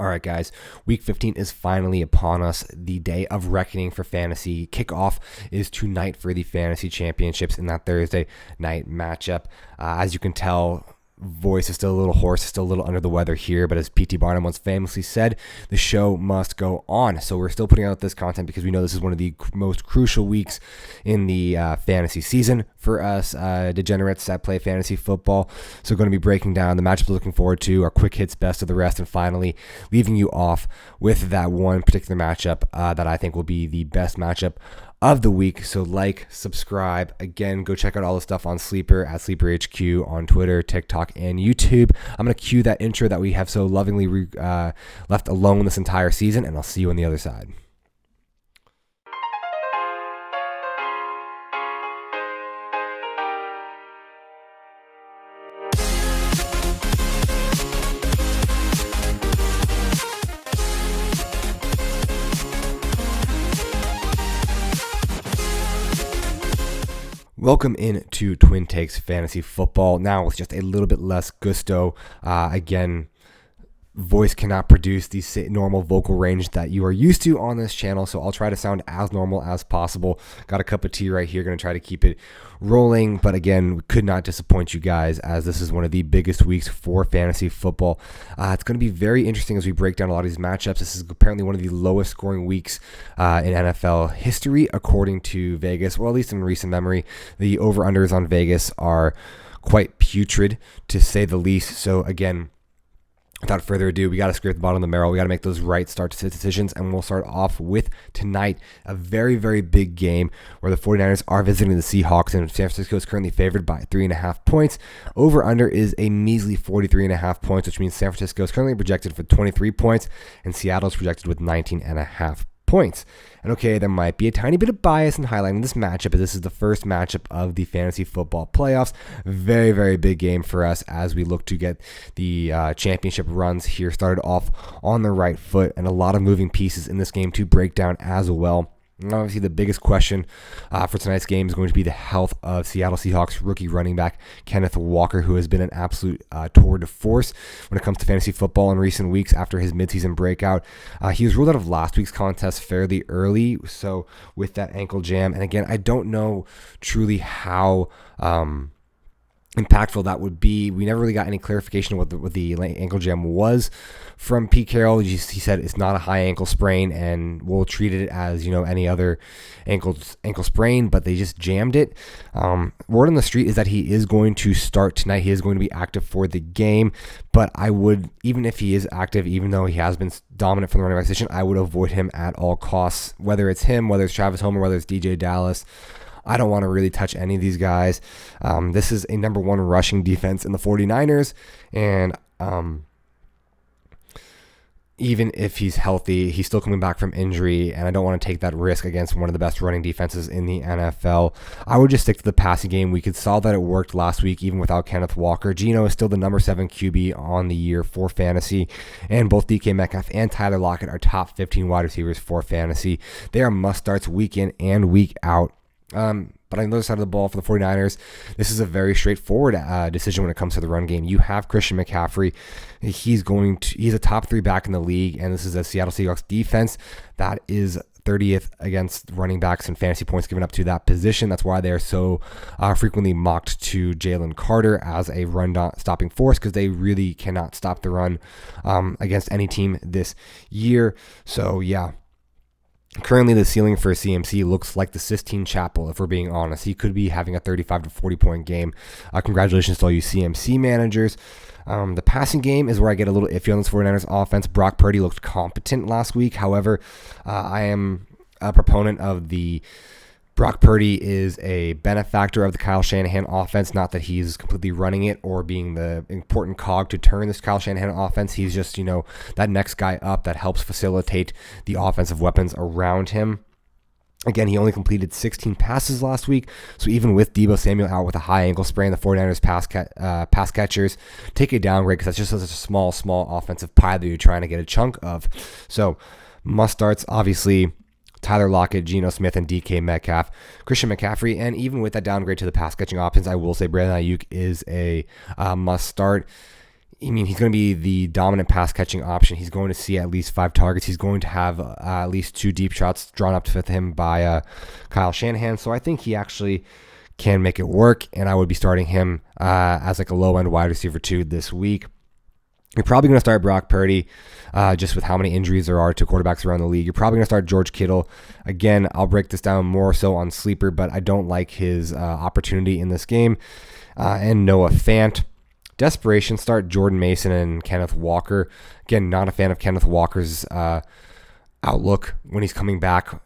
All right, guys, week 15 is finally upon us. The day of reckoning for fantasy. Kickoff is tonight for the fantasy championships in that Thursday night matchup. As you can tell, voice is still a little hoarse, still a little under the weather here, but as P.T. Barnum once famously said, the show must go on. So we're still putting out this content because we know this is one of the most crucial weeks in the fantasy season for us degenerates that play fantasy football. So going to be breaking down the matchups we're looking forward to, our quick hits, best of the rest, and finally leaving you off with that one particular matchup that I think will be the best matchup of the week. So like, subscribe. Again, go check out all the stuff on Sleeper at Sleeper HQ on Twitter, TikTok, and YouTube. I'm going to cue that intro that we have so lovingly left alone this entire season, and I'll see you on the other side. Welcome into TwinTakes Fantasy Football. Now with just a little bit less gusto. Again, voice cannot produce the normal vocal range that you are used to on this channel, so I'll try to sound as normal as possible. Got a cup of tea right here, going to try to keep it rolling, but again, we could not disappoint you guys as this is one of the biggest weeks for fantasy football. It's going to be very interesting as we break down a lot of these matchups. This is apparently one of the lowest scoring weeks in NFL history, according to Vegas, or at least in recent memory. The over-unders on Vegas are quite putrid, to say the least. So again, without further ado, we got to scrape the bottom of the barrel. We got to make those right start to decisions, and we'll start off with tonight, a very, very big game where the 49ers are visiting the Seahawks, and San Francisco is currently favored by 3.5 points. Over-under is a measly 43.5 points, which means San Francisco is currently projected for 23 points, and Seattle is projected with 19.5 points. And okay, there might be a tiny bit of bias in highlighting this matchup, as this is the first matchup of the fantasy football playoffs. Very, very big game for us as we look to get the championship runs here started off on the right foot, and a lot of moving pieces in this game to break down as well. And obviously, the biggest question for tonight's game is going to be the health of Seattle Seahawks rookie running back Kenneth Walker, who has been an absolute tour de force when it comes to fantasy football in recent weeks after his midseason breakout. He was ruled out of last week's contest fairly early, so with that ankle jam. And again, I don't know truly how impactful that would be. We never really got any clarification of what the ankle jam was from Pete Carroll. He said it's not a high ankle sprain, and we'll treat it as any other ankle sprain, but they just jammed it. Word on the street is that he is going to start tonight. He is going to be active for the game, but I would, even if he is active, even though he has been dominant from the running back position, I would avoid him at all costs, whether it's him, whether it's Travis Homer, whether it's DJ Dallas. I don't want to really touch any of these guys. This is a number one rushing defense in the 49ers, and even if he's healthy, he's still coming back from injury, and I don't want to take that risk against one of the best running defenses in the NFL. I would just stick to the passing game. We could saw that it worked last week even without Kenneth Walker. Geno is still the number 7 QB on the year for fantasy, and both DK Metcalf and Tyler Lockett are top 15 wide receivers for fantasy. They are must-starts week in and week out. But on the other side of the ball for the 49ers, this is a very straightforward decision when it comes to the run game. You have Christian McCaffrey. He's a top 3 back in the league, and this is a Seattle Seahawks defense that is 30th against running backs and fantasy points given up to that position. That's why they are so frequently mocked to Jalen Carter as a run-stopping force, because they really cannot stop the run against any team this year. So, yeah. Currently, the ceiling for CMC looks like the Sistine Chapel, if we're being honest. He could be having a 35 to 40 point game. Congratulations to all you CMC managers. The passing game is where I get a little iffy on this 49ers offense. Brock Purdy looked competent last week. However, I am a proponent of the Brock Purdy is a benefactor of the Kyle Shanahan offense, not that he's completely running it or being the important cog to turn this Kyle Shanahan offense. He's just, that next guy up that helps facilitate the offensive weapons around him. Again, he only completed 16 passes last week, so even with Deebo Samuel out with a high ankle sprain, the 49ers pass catchers take a downgrade because that's just such a small offensive pie that you're trying to get a chunk of. So must-starts, obviously, Tyler Lockett, Geno Smith, and DK Metcalf, Christian McCaffrey, and even with that downgrade to the pass-catching options, I will say Brandon Ayuk is a must-start. I mean, he's going to be the dominant pass catching option. He's going to see at least 5 targets. He's going to have at least 2 deep shots drawn up with him by Kyle Shanahan. So I think he actually can make it work, and I would be starting him as like a low-end wide receiver 2 this week. You're probably going to start Brock Purdy just with how many injuries there are to quarterbacks around the league. You're probably going to start George Kittle. Again, I'll break this down more so on Sleeper, but I don't like his opportunity in this game. And Noah Fant. Desperation, start Jordan Mason and Kenneth Walker. Again, not a fan of Kenneth Walker's outlook when he's coming back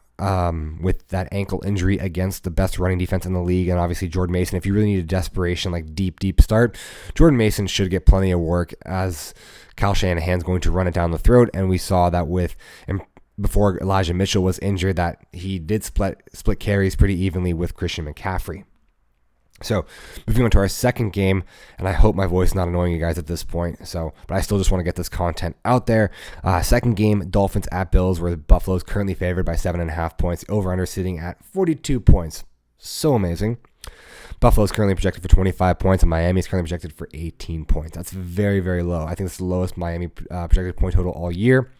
with that ankle injury against the best running defense in the league. And obviously Jordan Mason, if you really need a desperation, like deep start, Jordan Mason should get plenty of work as Kyle Shanahan's going to run it down the throat. And we saw that before Elijah Mitchell was injured, that he did split carries pretty evenly with Christian McCaffrey. So moving on to our second game, and I hope my voice is not annoying you guys at this point. But I still just want to get this content out there. Second game, Dolphins at Bills, where Buffalo's currently favored by 7.5 points. Over/under sitting at 42 points. So amazing. Buffalo is currently projected for 25 points, and Miami is currently projected for 18 points. That's very, very low. I think it's the lowest Miami projected point total all year.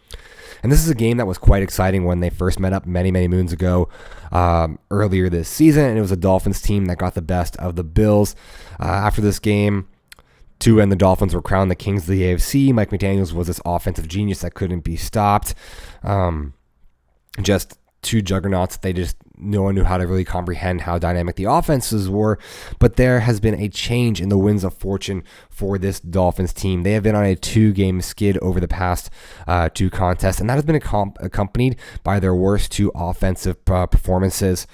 And this is a game that was quite exciting when they first met up many, many moons ago earlier this season, and it was a Dolphins team that got the best of the Bills. After this game, Tua and the Dolphins were crowned the kings of the AFC. Mike McDaniels was this offensive genius that couldn't be stopped. Just 2 juggernauts. No one knew how to really comprehend how dynamic the offenses were, but there has been a change in the winds of fortune for this Dolphins team. They have been on a 2-game skid over the past 2 contests, and that has been accompanied by their worst 2 offensive performances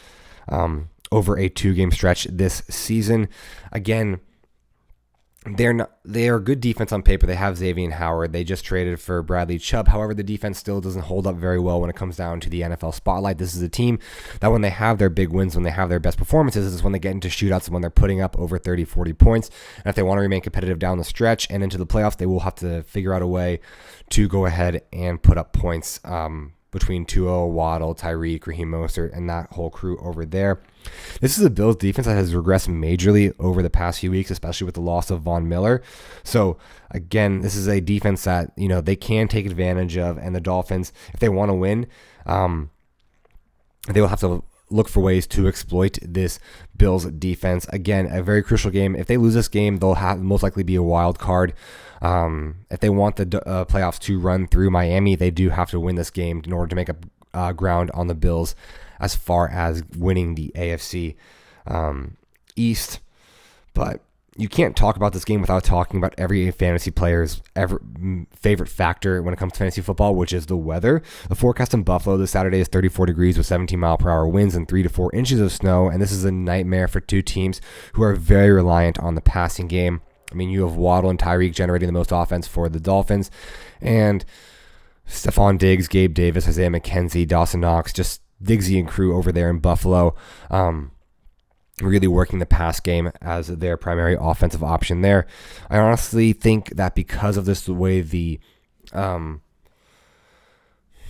over a 2-game stretch this season. Again, they are good defense on paper. They have Xavier Howard. They just traded for Bradley Chubb. However, the defense still doesn't hold up very well when it comes down to the NFL spotlight. This is a team that when they have their big wins, when they have their best performances, is when they get into shootouts and when they're putting up over 30, 40 points. And if they want to remain competitive down the stretch and into the playoffs, they will have to figure out a way to go ahead and put up points between Tua, Waddle, Tyreek, Raheem Mostert, and that whole crew over there. This is a Bills defense that has regressed majorly over the past few weeks, especially with the loss of Von Miller. So again, this is a defense that they can take advantage of, and the Dolphins, if they want to win, they will have to look for ways to exploit this Bills defense. Again, a very crucial game. If they lose this game, they'll most likely be a wild card. If they want the playoffs to run through Miami, they do have to win this game in order to make up ground on the Bills as far as winning the AFC East. But you can't talk about this game without talking about every fantasy player's favorite factor when it comes to fantasy football, which is the weather. The forecast in Buffalo this Saturday is 34 degrees with 17-mile-per-hour winds and 3 to 4 inches of snow, and this is a nightmare for 2 teams who are very reliant on the passing game. I mean, you have Waddle and Tyreek generating the most offense for the Dolphins, and Stephon Diggs, Gabe Davis, Isaiah McKenzie, Dawson Knox, just Diggsy and crew over there in Buffalo, really working the pass game as their primary offensive option there. I honestly think that because of this, the way the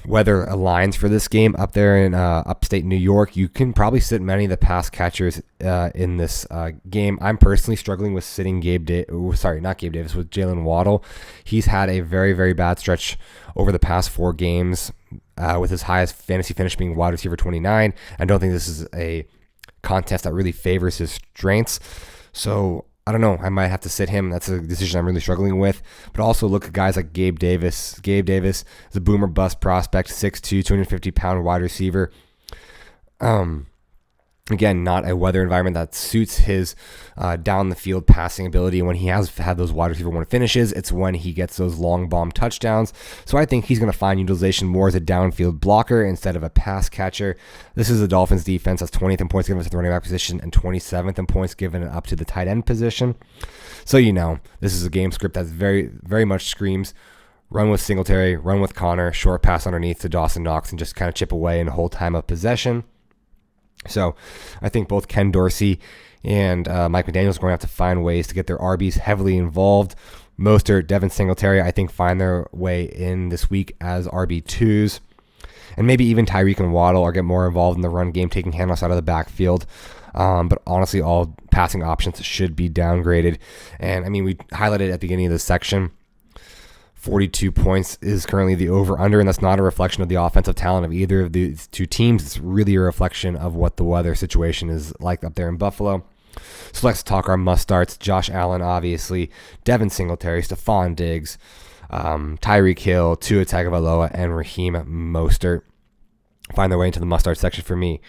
weather aligns for this game up there in upstate New York, you can probably sit many of the pass catchers in this game. I'm personally struggling with sitting with Jalen Waddle. He's had a very, very bad stretch over the past 4 games with his highest fantasy finish being wide receiver 29. I don't think this is a contest that really favors his strengths. So I don't know. I might have to sit him. That's a decision I'm really struggling with. But also look at guys like Gabe Davis. Gabe Davis is a boomer bust prospect, 6'2", 250-pound wide receiver. Again, not a weather environment that suits his down the field passing ability. When he has had those wide receiver 1 finishes, it's when he gets those long bomb touchdowns. So I think he's going to find utilization more as a downfield blocker instead of a pass catcher. This is the Dolphins defense that's 20th in points given to the running back position and 27th in points given up to the tight end position. So this is a game script that very, very much screams run with Singletary, run with Connor, short pass underneath to Dawson Knox, and just kind of chip away and hold time of possession. So I think both Ken Dorsey and Mike McDaniels are going to have to find ways to get their RBs heavily involved. Mostert, Devin Singletary, I think, find their way in this week as RB2s. And maybe even Tyreek and Waddle are get more involved in the run game, taking handoffs out of the backfield. But honestly, all passing options should be downgraded. And I mean, we highlighted at the beginning of this section 42 points is currently the over-under, and that's not a reflection of the offensive talent of either of these two teams. It's really a reflection of what the weather situation is like up there in Buffalo. So let's talk our must-starts. Josh Allen, obviously, Devin Singletary, Stephon Diggs, Tyreek Hill, Tua Tagovailoa, and Raheem Mostert find their way into the must-start section for me.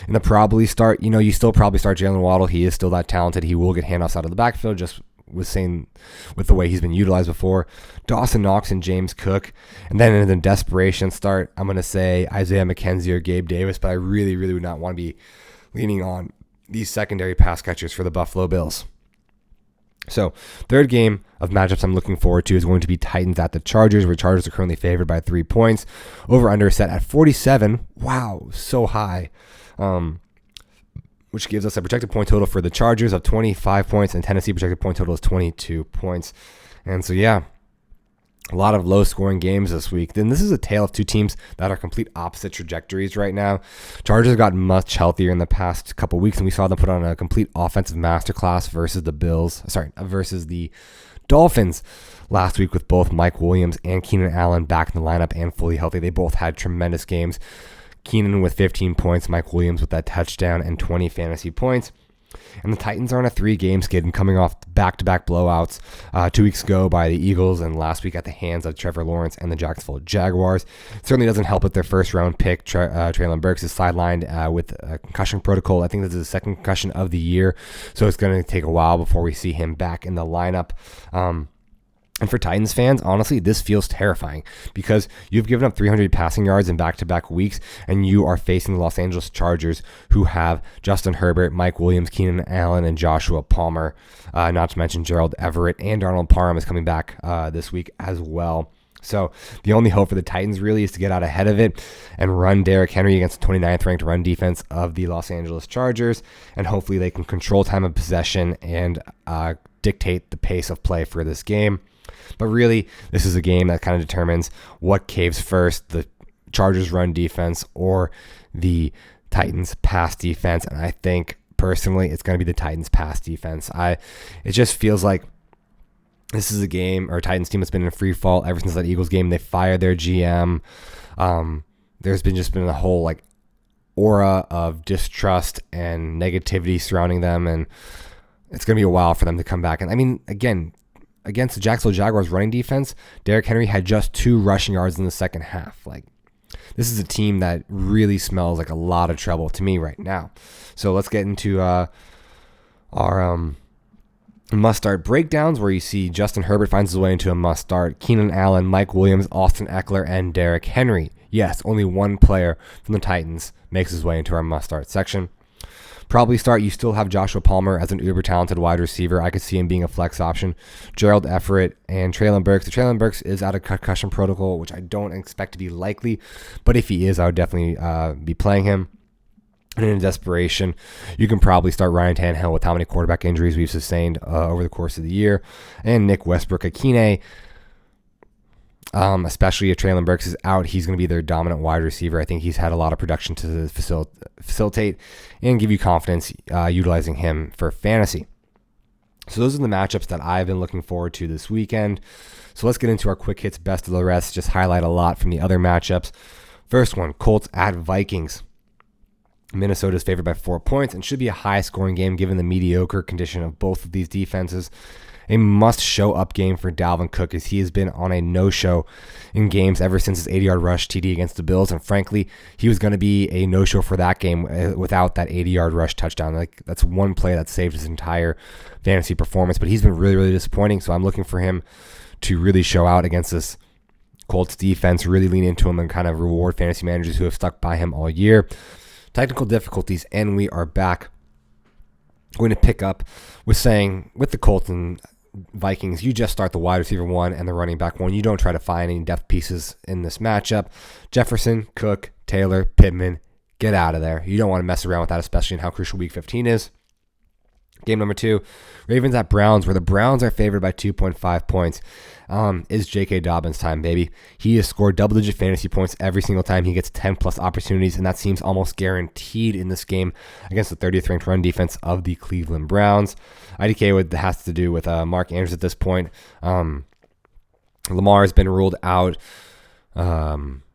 In the probably start, you still probably start Jalen Waddle. He is still that talented. He will get handoffs out of the backfield, just with the way he's been utilized before. Dawson Knox and James Cook. And then in the desperation start, I'm going to say Isaiah McKenzie or Gabe Davis, but I really, really would not want to be leaning on these secondary pass catchers for the Buffalo Bills. So, third game of matchups I'm looking forward to is going to be Titans at the Chargers, where Chargers are currently favored by 3 points. Over-under set at 47. Wow, so high. Which gives us a projected point total for the Chargers of 25 points, and Tennessee projected point total is 22 points. And so, yeah, a lot of low-scoring games this week. Then this is a tale of two teams that are complete opposite trajectories right now. Chargers got much healthier in the past couple weeks, and we saw them put on a complete offensive masterclass versus the Dolphins last week with both Mike Williams and Keenan Allen back in the lineup and fully healthy. They both had tremendous games. Keenan with 15 points, Mike Williams with that touchdown and 20 fantasy points. And the Titans are on a 3-game skid and coming off back-to-back blowouts 2 weeks ago by the Eagles and last week at the hands of Trevor Lawrence and the Jacksonville Jaguars. It certainly doesn't help that their first-round pick, Treylon Burks, is sidelined with a concussion protocol. I think this is the second concussion of the year, so it's going to take a while before we see him back in the lineup. And for Titans fans, honestly, this feels terrifying because you've given up 300 passing yards in back-to-back weeks, and you are facing the Los Angeles Chargers, who have Justin Herbert, Mike Williams, Keenan Allen, and Joshua Palmer, not to mention Gerald Everett, and Darnold Parham is coming back this week as well. So the only hope for the Titans really is to get out ahead of it and run Derrick Henry against the 29th ranked run defense of the Los Angeles Chargers, and hopefully they can control time of possession and dictate the pace of play for this game. But really, this is a game that kind of determines what caves first, the Chargers run defense or the Titans pass defense. And I think, personally, it's going to be the Titans pass defense. It just feels like this is a game, or Titans team that's been in free fall ever since that Eagles game. They fired their GM. There's been a whole aura of distrust and negativity surrounding them. And it's going to be a while for them to come back. And I mean, again, against the Jacksonville Jaguars running defense, Derrick Henry had just 2 rushing yards in the second half. This is a team that really smells like a lot of trouble to me right now. So let's get into our must-start breakdowns, where you see Justin Herbert finds his way into a must-start. Keenan Allen, Mike Williams, Austin Eckler, and Derrick Henry. Yes, only one player from the Titans makes his way into our must-start section. Probably start, you still have Joshua Palmer as an uber-talented wide receiver. I could see him being a flex option. Gerald Everett and Treylon Burks. The Treylon Burks is out of concussion protocol, which I don't expect to be likely. But if he is, I would definitely be playing him. And in desperation, you can probably start Ryan Tannehill with how many quarterback injuries we've sustained over the course of the year. And Nick Westbrook-Akine. Especially if Treylon Burks is out, he's going to be their dominant wide receiver. I think he's had a lot of production to facilitate and give you confidence utilizing him for fantasy. So those are the matchups that I've been looking forward to this weekend. So let's get into our quick hits, best of the rest, just highlight a lot from the other matchups. First one, Colts at Vikings. Minnesota is favored by 4 points and should be a high-scoring game given the mediocre condition of both of these defenses. A must-show-up game for Dalvin Cook, as he has been on a no-show in games ever since his 80-yard rush TD against the Bills. And frankly, he was going to be a no-show for that game without that 80-yard rush touchdown. That's one play that saved his entire fantasy performance. But he's been really, really disappointing. So I'm looking for him to really show out against this Colts defense, really lean into him and kind of reward fantasy managers who have stuck by him all year. Technical difficulties, and we are back. Going to pick up with the Colts and Vikings, you just start the wide receiver 1 and the running back 1. You don't try to find any depth pieces in this matchup. Jefferson, Cook, Taylor, Pittman, get out of there. You don't want to mess around with that, especially in how crucial Week 15 is. Game number 2, Ravens at Browns, where the Browns are favored by 2.5 points. Is J.K. Dobbins time, baby. He has scored double-digit fantasy points every single time he gets 10-plus opportunities, and that seems almost guaranteed in this game against the 30th ranked run defense of the Cleveland Browns. IDK has to do with Mark Andrews at this point. Lamar has been ruled out.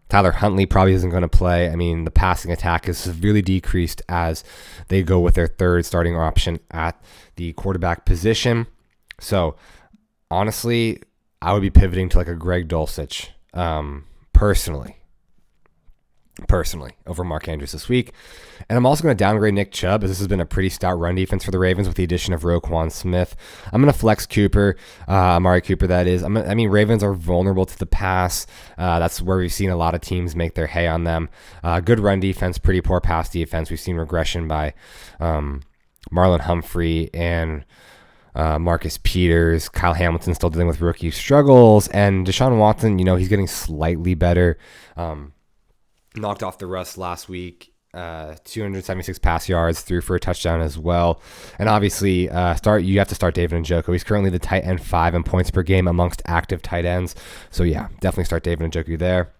Tyler Huntley probably isn't going to play. I mean, the passing attack is severely decreased as they go with their third starting option at the quarterback position. So, honestly, I would be pivoting to like a Greg Dulcich, personally, over Mark Andrews this week. And I'm also going to downgrade Nick Chubb, as this has been a pretty stout run defense for the Ravens with the addition of Roquan Smith. I'm going to flex Cooper, Amari Cooper, that is. Ravens are vulnerable to the pass. That's where we've seen a lot of teams make their hay on them. Good run defense, pretty poor pass defense. We've seen regression by Marlon Humphrey and Marcus Peters. Kyle Hamilton still dealing with rookie struggles. And Deshaun Watson, he's getting slightly better. Knocked off the rust last week. 276 pass yards, threw for a touchdown as well. And obviously, you have to start David Njoku. He's currently the tight end 5 in points per game amongst active tight ends. So yeah, definitely start David Njoku there.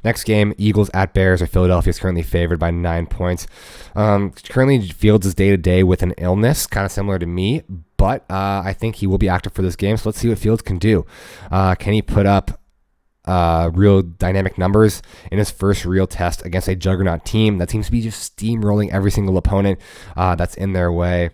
Next game, Eagles at Bears, or Philadelphia is currently favored by 9 points. Currently, Fields is day-to-day with an illness, kind of similar to me, but I think he will be active for this game. So let's see what Fields can do. Can he put up real dynamic numbers in his first real test against a juggernaut team that seems to be just steamrolling every single opponent that's in their way?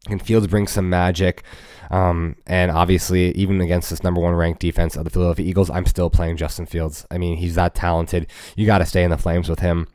Can Fields bring some magic? And obviously, even against this number 1 ranked defense of the Philadelphia Eagles, I'm still playing Justin Fields. I mean, he's that talented. You got to stay in the flames with him.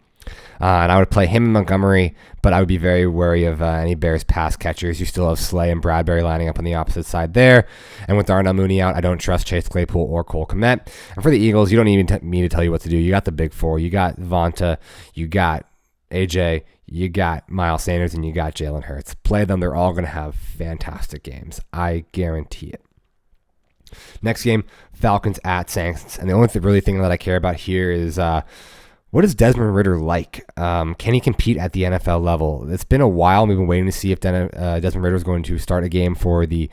And I would play him in Montgomery, but I would be very wary of any Bears pass catchers. You still have Slay and Bradbury lining up on the opposite side there. And with Darnell Mooney out, I don't trust Chase Claypool or Cole Kmet. And for the Eagles, you don't even me to tell you what to do. You got the big 4. You got Vonta. You got AJ. You got Miles Sanders, and you got Jalen Hurts. Play them. They're all going to have fantastic games. I guarantee it. Next game, Falcons at Saints. And the only really thing that I care about here is what is Desmond Ridder like? Can he compete at the NFL level? It's been a while. We've been waiting to see if Desmond Ridder is going to start a game for the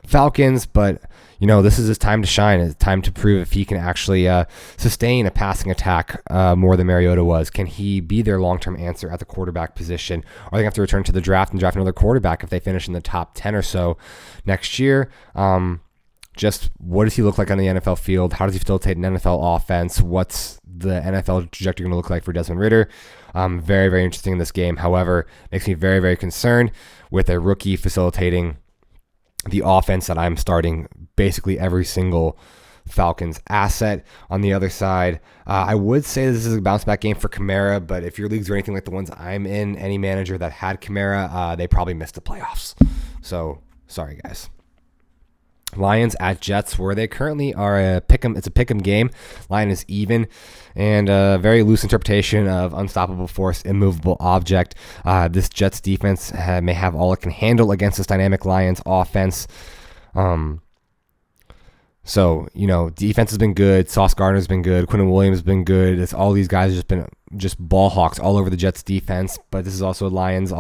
Falcons, but this is his time to shine. It's time to prove if he can actually sustain a passing attack more than Mariota was. Can he be their long-term answer at the quarterback position? Or are they going to have to return to the draft and draft another quarterback if they finish in the top 10 or so next year? Just what does he look like on the NFL field? How does he facilitate an NFL offense? What's the NFL trajectory going to look like for Desmond Ridder? Very, very interesting in this game. However, makes me very, very concerned with a rookie facilitating the offense that I'm starting basically every single Falcons asset. On the other side, I would say this is a bounce back game for Kamara, but if your leagues are anything like the ones I'm in, any manager that had Kamara, they probably missed the playoffs. So sorry, guys. Lions at Jets, where they currently are a pick'em. It's a pick'em game. Line is even, and a very loose interpretation of unstoppable force, immovable object. This Jets defense may have all it can handle against this dynamic Lions offense. So, defense has been good. Sauce Gardner's been good. Quinnen Williams has been good. All these guys have just been ball hawks all over the Jets defense. But this is also a Lions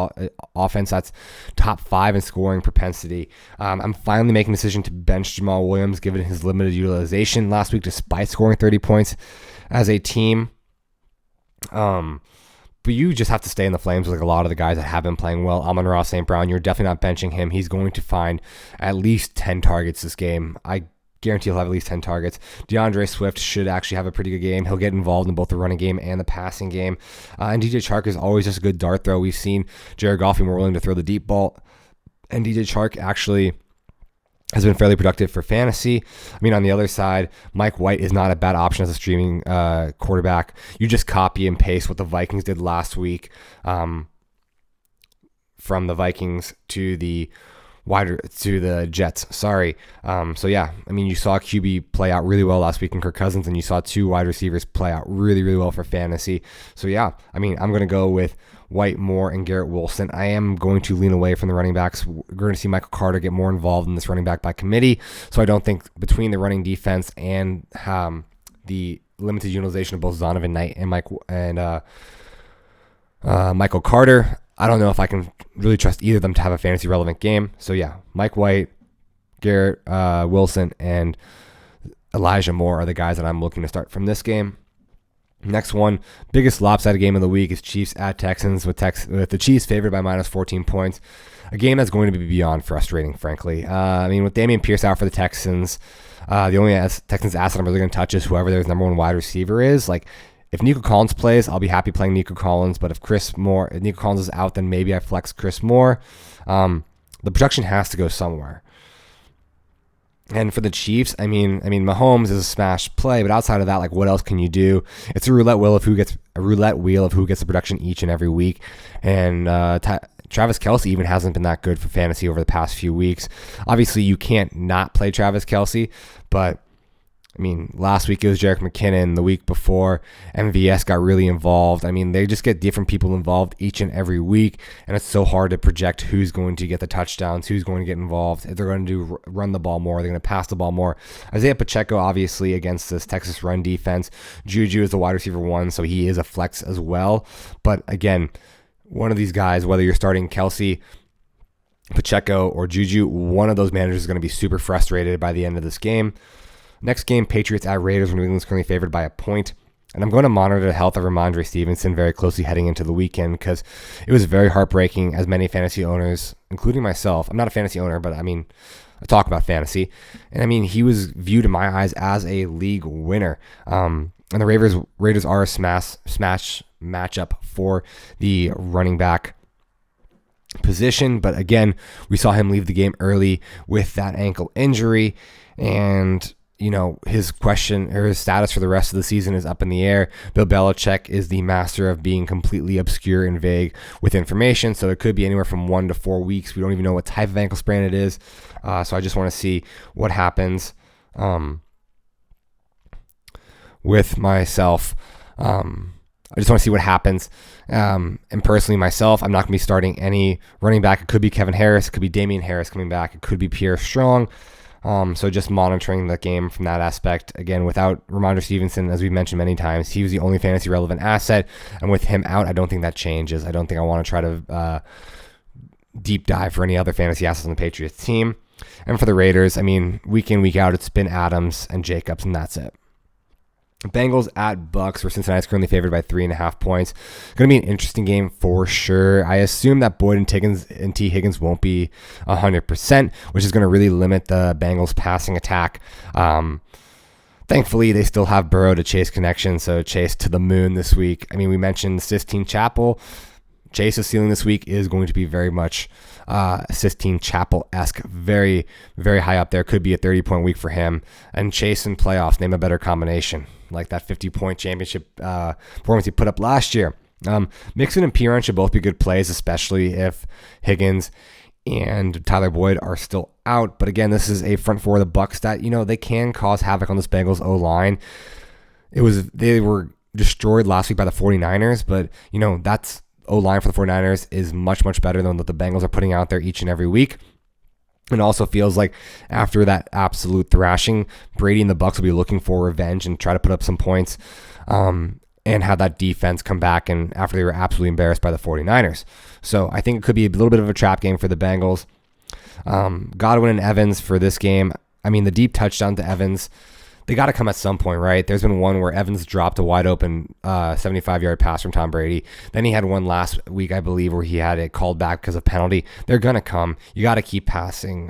offense that's top 5 in scoring propensity. I'm finally making a decision to bench Jamal Williams given his limited utilization last week despite scoring 30 points as a team. But you just have to stay in the flames with like a lot of the guys that have been playing well. Amon-Ra St. Brown, you're definitely not benching him. He's going to find at least 10 targets this game. I guarantee he'll have at least 10 targets. DeAndre Swift should actually have a pretty good game. He'll get involved in both the running game and the passing game. And DJ Chark is always just a good dart throw. We've seen Jared Goff be more willing to throw the deep ball. And DJ Chark actually has been fairly productive for fantasy. On the other side, Mike White is not a bad option as a streaming quarterback. You just copy and paste what the Vikings did last week from the Vikings to the Jets. Sorry. So yeah, you saw QB play out really well last week in Kirk Cousins, and you saw 2 wide receivers play out really, really well for fantasy. So yeah, I'm going to go with White, Moore, and Garrett Wilson. I am going to lean away from the running backs. We're going to see Michael Carter get more involved in this running back by committee. So I don't think between the running defense and the limited utilization of both Zonovan Knight and Michael Carter, I don't know if I can really trust either of them to have a fantasy relevant game. So yeah, Mike White, Garrett Wilson, and Elijah Moore are the guys that I'm looking to start from this game. Next one, biggest lopsided game of the week is Chiefs at Texans, with the Chiefs favored by minus 14 points. A game that's going to be beyond frustrating, frankly. With Dameon Pierce out for the Texans, The only Texans asset I'm really going to touch is whoever their number one wide receiver is. Like, if Nico Collins plays, I'll be happy playing Nico Collins. But if Nico Collins is out, then maybe I flex Chris Moore. The production has to go somewhere. And for the Chiefs, I mean, Mahomes is a smash play, but outside of that, like, what else can you do? It's a roulette wheel of who gets the production each and every week. And Travis Kelce even hasn't been that good for fantasy over the past few weeks. Obviously, you can't not play Travis Kelce, but I mean, last week it was Jerick McKinnon. The week before, MVS got really involved. I mean, they just get different people involved each and every week, and it's so hard to project who's going to get the touchdowns, who's going to get involved. If they're going to run the ball more, they're going to pass the ball more. Isaiah Pacheco, obviously, against this Texas run defense. Juju is the wide receiver 1, so he is a flex as well. But again, one of these guys, whether you're starting Kelce, Pacheco, or Juju, one of those managers is going to be super frustrated by the end of this game. Next game, Patriots at Raiders. New England's currently favored by a point. And I'm going to monitor the health of Ramondre Stevenson very closely heading into the weekend because it was very heartbreaking as many fantasy owners, including myself. I'm not a fantasy owner, but I mean, I talk about fantasy. And I mean, he was viewed in my eyes as a league winner. And the Raiders are a smash matchup for the running back position. But again, we saw him leave the game early with that ankle injury. And you know, his status for the rest of the season is up in the air. Bill Belichick is the master of being completely obscure and vague with information, so it could be anywhere from 1 to 4 weeks. We don't even know what type of ankle sprain it is, so I just want to see what happens with myself. I just want to see what happens. And personally, myself, I'm not going to be starting any running back. It could be Kevin Harris. It could be Damian Harris coming back. It could be Pierre Strong. So just monitoring the game from that aspect. Again, without Ramondre Stevenson, as we've mentioned many times, he was the only fantasy relevant asset. And with him out, I don't think that changes. I don't think I want to try to deep dive for any other fantasy assets on the Patriots team. And for the Raiders, I mean, week in, week out, it's been Adams and Jacobs, and that's it. Bengals at Bucks, where Cincinnati's currently favored by 3.5 points. Going to be an interesting game for sure. I assume that Boyd and T. Higgins won't be 100%, which is going to really limit the Bengals' passing attack. Thankfully, they still have Burrow to Chase connection, so Chase to the moon this week. I mean, we mentioned Sistine Chapel. Chase's ceiling this week is going to be very much Sistine Chapel-esque, very, very high up there. Could be a 30-point week for him. And Chase in playoffs, name a better combination, like that 50-point championship performance he put up last year. Mixon and Piron should both be good plays, especially if Higgins and Tyler Boyd are still out. But again, this is a front four of the Bucs that, you know, they can cause havoc on this Bengals O-line. They were destroyed last week by the 49ers, but, you know, that's O-line for the 49ers is much, much better than what the Bengals are putting out there each and every week. It also feels like after that absolute thrashing, Brady and the Bucs will be looking for revenge and try to put up some points and have that defense come back and after they were absolutely embarrassed by the 49ers. So I think it could be a little bit of a trap game for the Bengals. Godwin and Evans for this game. I mean, the deep touchdown to Evans, they got to come at some point, right? There's been one where Evans dropped a wide open 75-yard pass from Tom Brady. Then he had one last week, I believe, where he had it called back because of penalty. They're going to come. You got to keep passing.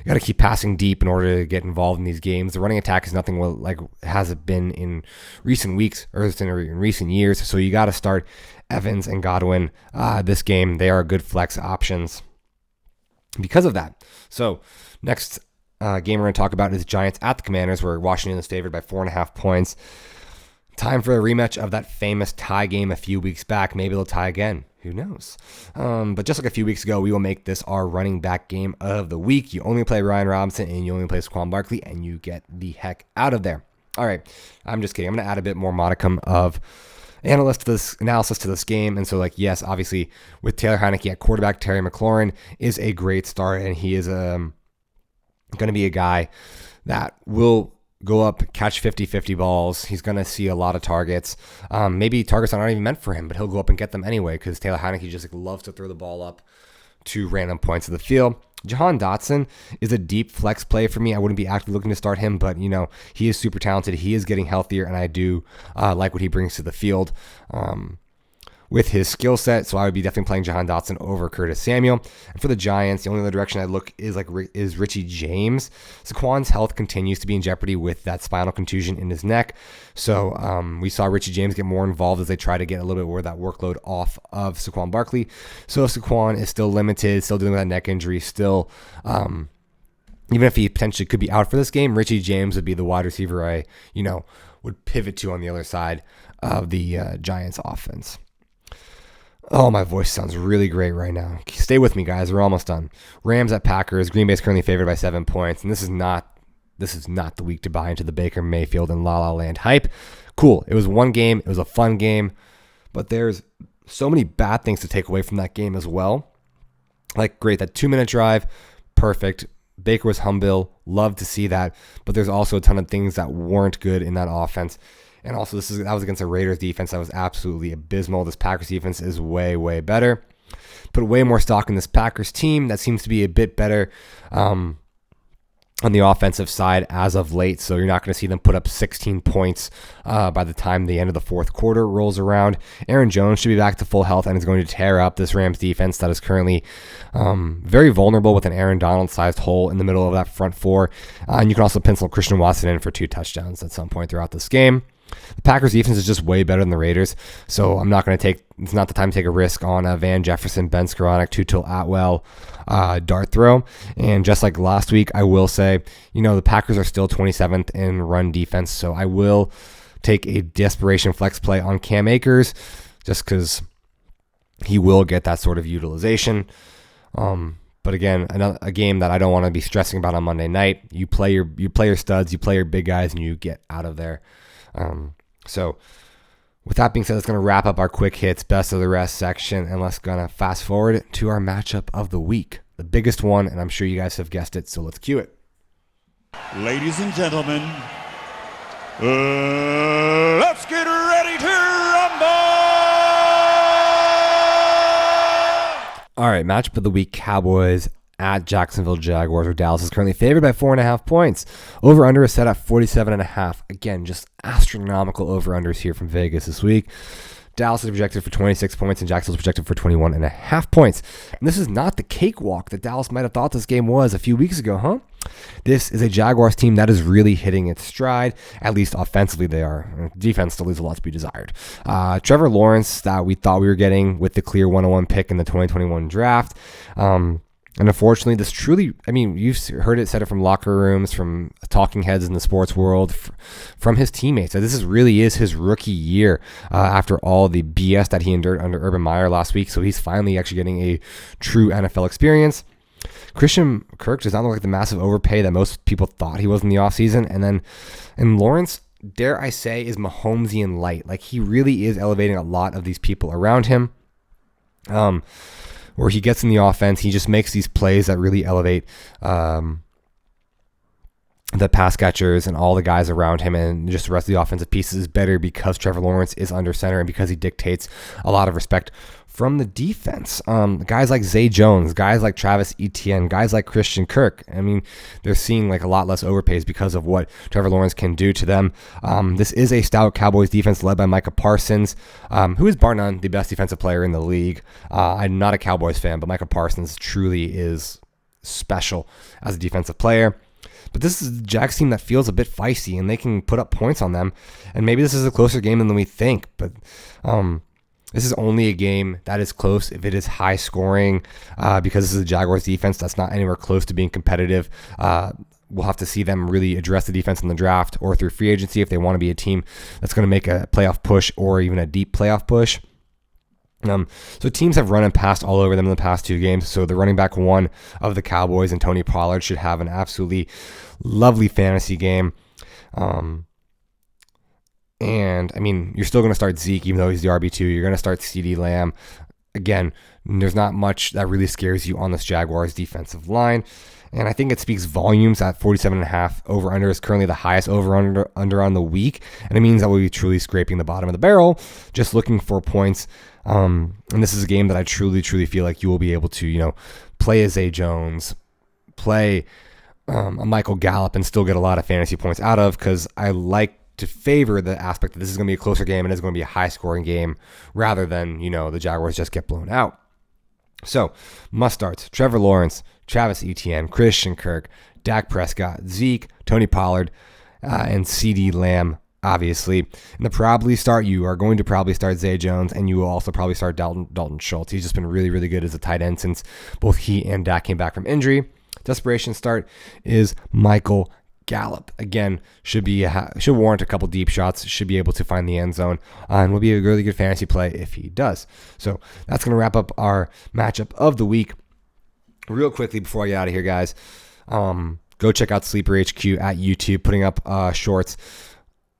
You got to keep passing deep in order to get involved in these games. The running attack is nothing like has it been in recent weeks or in recent years. So you got to start Evans and Godwin this game. They are good flex options because of that. So next game we're going to talk about is Giants at the Commanders, where Washington is favored by 4.5 points. Time for a rematch of that famous tie game a few weeks back. Maybe they'll tie again. Who knows? But just like a few weeks ago, we will make this our running back game of the week. You only play Ryan Robinson and you only play Saquon Barkley, and you get the heck out of there. All right, I'm just kidding. I'm going to add a bit more modicum of analysis to this game. And so, like, yes, obviously, with Taylor Heineke at quarterback, Terry McLaurin is a great start, and he is going to be a guy that will go up, catch 50-50 balls. He's going to see a lot of targets. Maybe targets are not even meant for him, but he'll go up and get them anyway because Taylor Heineke just loves to throw the ball up to random points of the field. Jahan Dotson is a deep flex play for me. I wouldn't be actively looking to start him, but, you know, he is super talented. He is getting healthier, and I do like what he brings to the field. with his skill set. So I would be definitely playing Jahan Dotson over Curtis Samuel. And for the Giants, the only other direction I look is Richie James. Saquon's health continues to be in jeopardy with that spinal contusion in his neck. So we saw Richie James get more involved as they try to get a little bit more of that workload off of Saquon Barkley. So if Saquon is still limited, still dealing with that neck injury, still even if he potentially could be out for this game, Richie James would be the wide receiver I, would pivot to on the other side of the Giants offense. Oh, my voice sounds really great right now. Stay with me, guys. We're almost done. Rams at Packers. Green Bay is currently favored by 7 points, and this is not the week to buy into the Baker Mayfield and La La Land hype. Cool. It was one game. It was a fun game, but there's so many bad things to take away from that game as well. Like, great, that 2-minute drive, perfect. Baker was humble. Love to see that. But there's also a ton of things that weren't good in that offense. And also, that was against a Raiders defense that was absolutely abysmal. This Packers defense is way, way better. Put way more stock in this Packers team that seems to be a bit better on the offensive side as of late. So you're not going to see them put up 16 points by the time the end of the fourth quarter rolls around. Aaron Jones should be back to full health and is going to tear up this Rams defense that is currently very vulnerable with an Aaron Donald-sized hole in the middle of that front four. And you can also pencil Christian Watson in for 2 touchdowns at some point throughout this game. The Packers defense is just way better than the Raiders, so I'm not going to it's not the time to take a risk on Van Jefferson, Ben Skoranek, Tutul Atwell dart throw. And just like last week, I will say, the Packers are still 27th in run defense, so I will take a desperation flex play on Cam Akers just because he will get that sort of utilization. But again, a game that I don't want to be stressing about on Monday night. You play your studs, you play your big guys, and you get out of there. So with that being said, that's going to wrap up our quick hits, best of the rest section, and let's gonna fast forward to our matchup of the week, the biggest one, and I'm sure you guys have guessed it, so let's cue it. Ladies and gentlemen, let's get ready to rumble! All right, matchup of the week, Cowboys at Jacksonville Jaguars, where Dallas is currently favored by 4.5 points. Over-under is set at 47.5. Again, just astronomical over-unders here from Vegas this week. Dallas is projected for 26 points, and Jacksonville is projected for 21.5 points. And this is not the cakewalk that Dallas might have thought this game was a few weeks ago, huh? This is a Jaguars team that is really hitting its stride. At least offensively they are. Defense still leaves a lot to be desired. Trevor Lawrence, that we thought we were getting with the clear 101 pick in the 2021 draft. And unfortunately, this truly, you've heard it, said it from locker rooms, from talking heads in the sports world, from his teammates. So this really is his rookie year after all the BS that he endured under Urban Meyer last week. So he's finally actually getting a true NFL experience. Christian Kirk does not look like the massive overpay that most people thought he was in the offseason. And Lawrence, dare I say, is Mahomesian light. Like, he really is elevating a lot of these people around him. Where he gets in the offense, he just makes these plays that really elevate the pass catchers and all the guys around him, and just the rest of the offensive pieces is better because Trevor Lawrence is under center and because he dictates a lot of respect from the defense. Guys like Zay Jones, guys like Travis Etienne, guys like Christian Kirk. They're seeing like a lot less overpays because of what Trevor Lawrence can do to them. This is a stout Cowboys defense led by Micah Parsons, who is bar none the best defensive player in the league. I'm not a Cowboys fan, but Micah Parsons truly is special as a defensive player. But this is a Jags team that feels a bit feisty, and they can put up points on them. And maybe this is a closer game than we think, but this is only a game that is close if it is high scoring, because this is a Jaguars defense that's not anywhere close to being competitive. We'll have to see them really address the defense in the draft or through free agency if they want to be a team that's going to make a playoff push or even a deep playoff push. So teams have run and passed all over them in the past 2 games. So the running back one of the Cowboys and Tony Pollard should have an absolutely lovely fantasy game. And you're still going to start Zeke, even though he's the RB2. You're going to start CeeDee Lamb. Again, there's not much that really scares you on this Jaguars defensive line. And I think it speaks volumes at 47.5. Over-under is currently the highest over-under on the week. And it means that we'll be truly scraping the bottom of the barrel, just looking for points. And this is a game that I truly, truly feel like you will be able to, play a Zay Jones, play a Michael Gallup, and still get a lot of fantasy points out of, because I like to favor the aspect that this is going to be a closer game and it's going to be a high-scoring game rather than, the Jaguars just get blown out. So, must-starts: Trevor Lawrence, Travis Etienne, Christian Kirk, Dak Prescott, Zeke, Tony Pollard, and CeeDee Lamb, obviously. In the probably start, you are going to probably start Zay Jones, and you will also probably start Dalton Schultz. He's just been really, really good as a tight end since both he and Dak came back from injury. Desperation start is Michael Gallup. Again, should warrant a couple deep shots, should be able to find the end zone, and will be a really good fantasy play if he does. So that's going to wrap up our matchup of the week. Real quickly before I get out of here, guys, go check out Sleeper HQ at YouTube, putting up shorts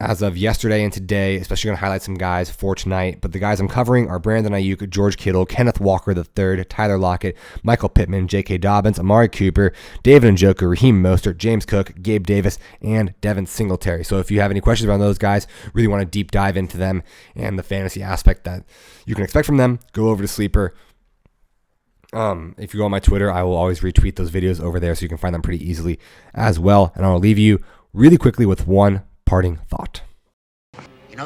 as of yesterday and today, especially going to highlight some guys for tonight. But the guys I'm covering are Brandon Ayuk, George Kittle, Kenneth Walker III, Tyler Lockett, Michael Pittman, J.K. Dobbins, Amari Cooper, David Njoku, Raheem Mostert, James Cook, Gabe Davis, and Devin Singletary. So if you have any questions about those guys, really want to deep dive into them and the fantasy aspect that you can expect from them, go over to Sleeper. If you go on my Twitter, I will always retweet those videos over there so you can find them pretty easily as well. And I'll leave you really quickly with one parting thought.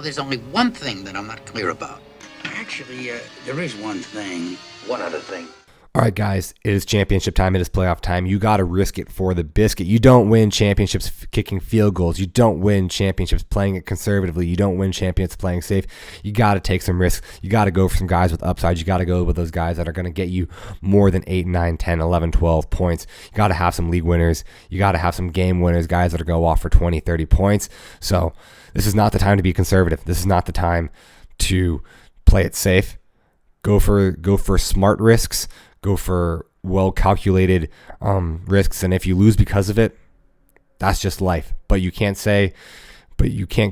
There's only one thing that I'm not clear about. Actually, there is one thing. One other thing. All right, guys, it is championship time. It is playoff time. You got to risk it for the biscuit. You don't win championships kicking field goals. You don't win championships playing it conservatively. You don't win championships playing safe. You got to take some risks. You got to go for some guys with upside. You got to go with those guys that are going to get you more than 8, 9, 10, 11, 12 points. You got to have some league winners. You got to have some game winners, guys that are going to go off for 20, 30 points. So this is not the time to be conservative. This is not the time to play it safe. Go for smart risks. Go for well-calculated risks, and if you lose because of it, that's just life. But you can't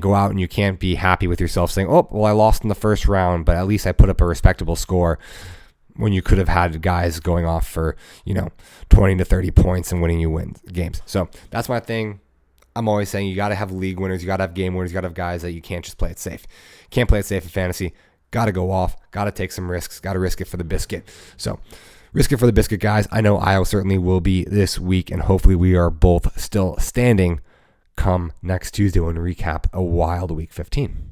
go out and you can't be happy with yourself saying, oh, well, I lost in the first round, but at least I put up a respectable score, when you could have had guys going off for, 20 to 30 points and winning you games. So that's my thing. I'm always saying you got to have league winners, you got to have game winners, you got to have guys that you can't just play it safe. Can't play it safe in fantasy. Got to go off. Got to take some risks. Got to risk it for the biscuit. So risk it for the biscuit, guys. I know I certainly will be this week, and hopefully we are both still standing come next Tuesday when we recap a wild Week 15.